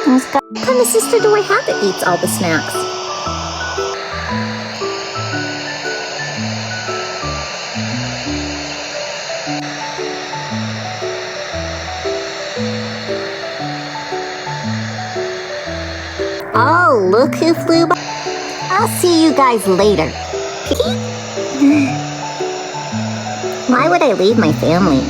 What kind of sister do I have that eats all the snacks? Oh, look who flew by. I'll see you guys later. Why would I leave my family?